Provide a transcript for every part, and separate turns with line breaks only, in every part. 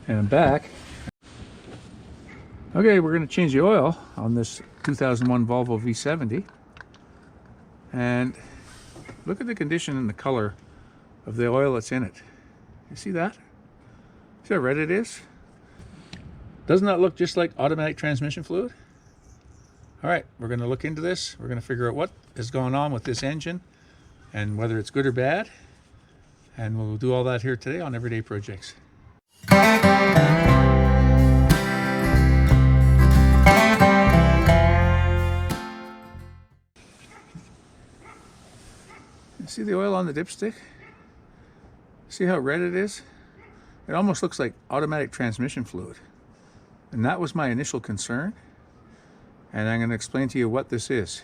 And I'm back. Okay, we're going to change the oil on this 2001 Volvo V70. And look at the condition and the color of the oil that's in it. You see that? See how red it is? Doesn't that look just like automatic transmission fluid? All right, we're going to look into this. We're going to figure out what is going on with this engine and whether it's good or bad. And we'll do all that here today on Everyday Projects. See the oil on the dipstick? See how red it is? It almost looks like automatic transmission fluid. And that was my initial concern. And I'm going to explain to you what this is.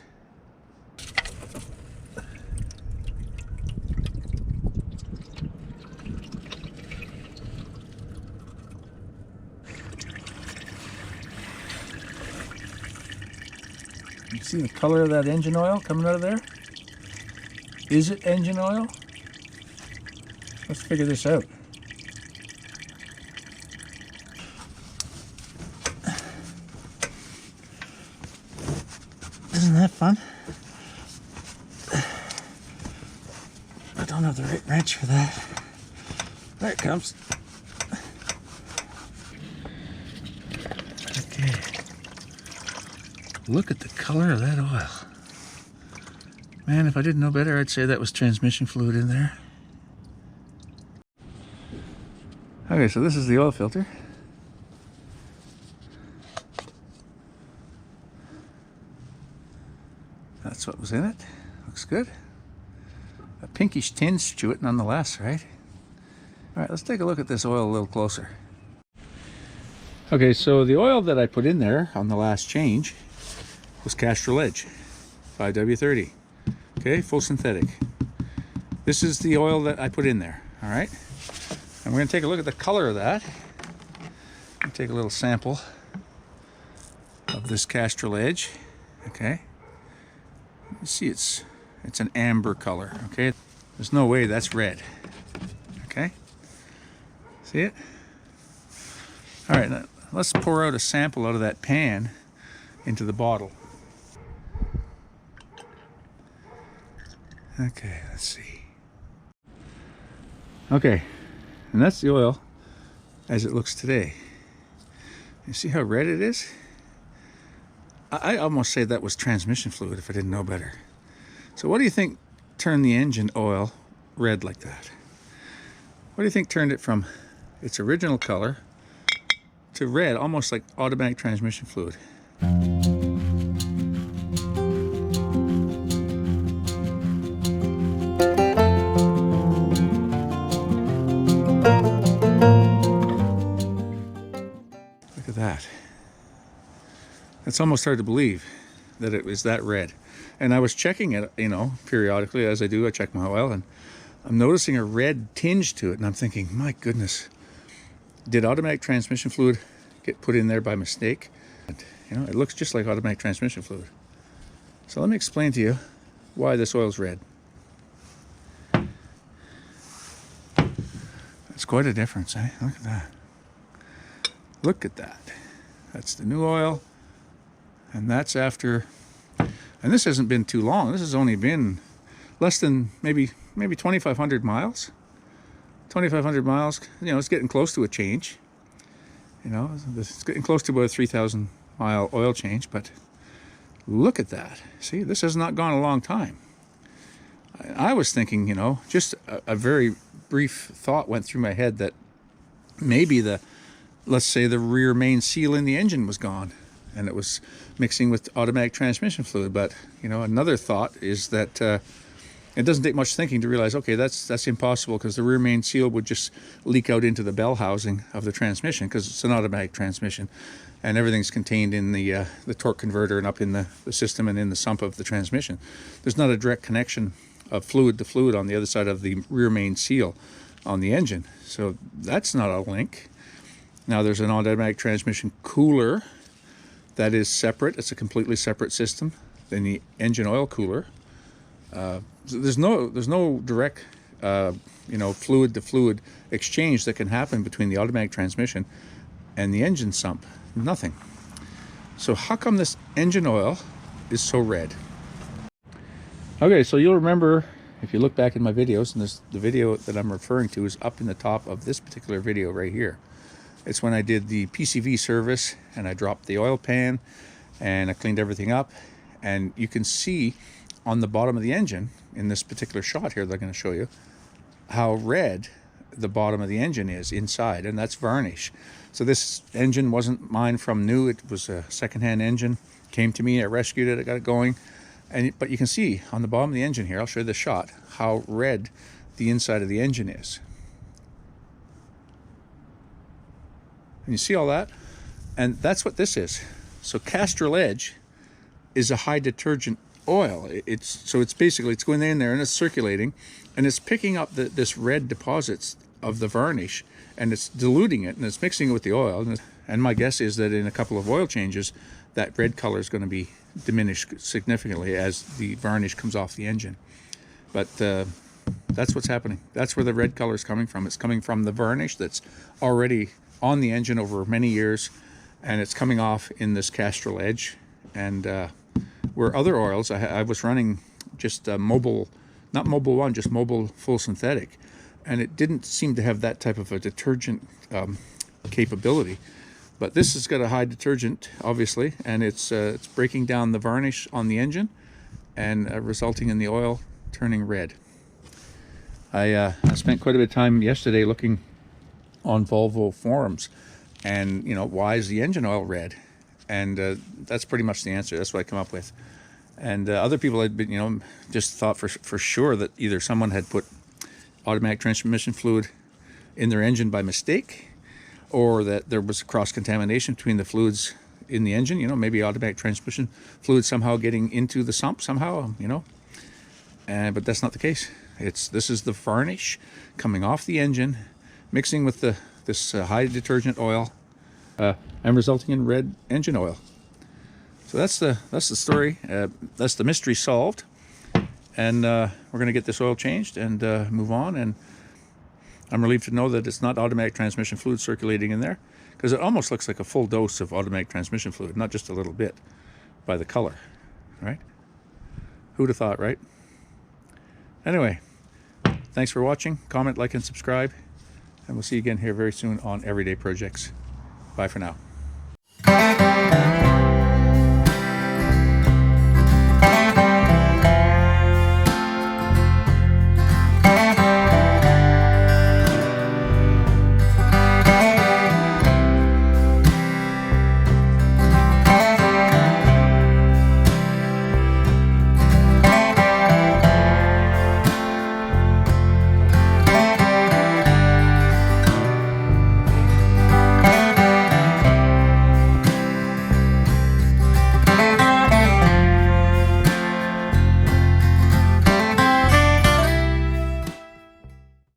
You see the color of that engine oil coming out of there? Is it engine oil? Let's figure this out. Isn't that fun? I don't have the right wrench for that. There it comes. Okay. Look at the color of that oil. Man, if I didn't know better, I'd say that was transmission fluid in there. Okay, so this is the oil filter. That's what was in it. Looks good. A pinkish tinge to it nonetheless, right? All right, let's take a look at this oil a little closer. Okay, so the oil that I put in there on the last change was Castrol Edge 5W30. Okay, full synthetic. This is the oil that I put in there, all right? And we're gonna take a look at the color of that. Take a little sample of this Castrol Edge, okay? You see it's an amber color, okay? There's no way that's red, okay? See it? All right, now let's pour out a sample out of that pan into the bottle. Okay, let's see. Okay, and that's the oil as it looks today. You see how red it is? I almost say that was transmission fluid if I didn't know better. So what do you think turned the engine oil red like that? What do you think turned it from its original color to red, almost like automatic transmission fluid? Look at that. It's almost hard to believe that it was that red. And I was checking it, you know, periodically as I do. I check my oil and I'm noticing a red tinge to it. And I'm thinking, my goodness, did automatic transmission fluid get put in there by mistake? And, you know, it looks just like automatic transmission fluid. So let me explain to you why this oil's red. That's quite a difference, eh? Look at that. Look at that. That's the new oil. And that's after, and this hasn't been too long. This has only been less than maybe 2,500 miles. 2,500 miles, you know, it's getting close to a change. You know, it's getting close to about a 3,000 mile oil change, but look at that. See, this has not gone a long time. I was thinking, you know, just a very brief thought went through my head that maybe let's say the rear main seal in the engine was gone and it was mixing with automatic transmission fluid. But, you know, another thought is that it doesn't take much thinking to realize, okay, that's impossible, because the rear main seal would just leak out into the bell housing of the transmission, because it's an automatic transmission and everything's contained in the torque converter and up in the system and in the sump of the transmission. There's not a direct connection of fluid to fluid on the other side of the rear main seal on the engine. So that's not a link. Now there's an automatic transmission cooler that is separate. It's a completely separate system than the engine oil cooler. There's no direct you know, fluid to fluid exchange that can happen between the automatic transmission and the engine sump. Nothing. So how come this engine oil is so red? Okay, so you'll remember, if you look back in my videos, and the video that I'm referring to is up in the top of this particular video right here. It's when I did the PCV service and I dropped the oil pan and I cleaned everything up, and you can see on the bottom of the engine in this particular shot here that I'm going to show you how red the bottom of the engine is inside, and that's varnish. So this engine wasn't mine from new, it was a secondhand engine. Came to me, I rescued it, I got it going. But you can see on the bottom of the engine here, I'll show you the shot, how red the inside of the engine is. And you see all that? And that's what this is. So Castrol Edge is a high detergent oil. It's basically, it's going in there and it's circulating, and it's picking up this red deposits of the varnish, and it's diluting it and it's mixing it with the oil. And my guess is that in a couple of oil changes, that red color is going to be diminished significantly as the varnish comes off the engine. But that's what's happening. That's where the red color is coming from. It's coming from the varnish that's already on the engine over many years, and it's coming off in this Castrol Edge. And where other oils, I was running just Mobile, not Mobile One, just Mobile Full Synthetic, and it didn't seem to have that type of a detergent capability. But this has got a high detergent, obviously, and it's breaking down the varnish on the engine and resulting in the oil turning red. I spent quite a bit of time yesterday looking on Volvo forums, and you know, why is the engine oil red? And that's pretty much the answer. That's what I come up with. And other people had been, you know, just thought for sure that either someone had put automatic transmission fluid in their engine by mistake, or that there was cross-contamination between the fluids in the engine, you know, maybe automatic transmission fluid somehow getting into the sump somehow, you know. But that's not the case. This is the varnish coming off the engine, mixing with this high detergent oil, and resulting in red engine oil. So that's the story. That's the mystery solved. And we're going to get this oil changed and move on. And I'm relieved to know that it's not automatic transmission fluid circulating in there, because it almost looks like a full dose of automatic transmission fluid, not just a little bit, by the color, right? Who'd have thought, right? Anyway, thanks for watching. Comment, like, and subscribe. And we'll see you again here very soon on Everyday Projects. Bye for now.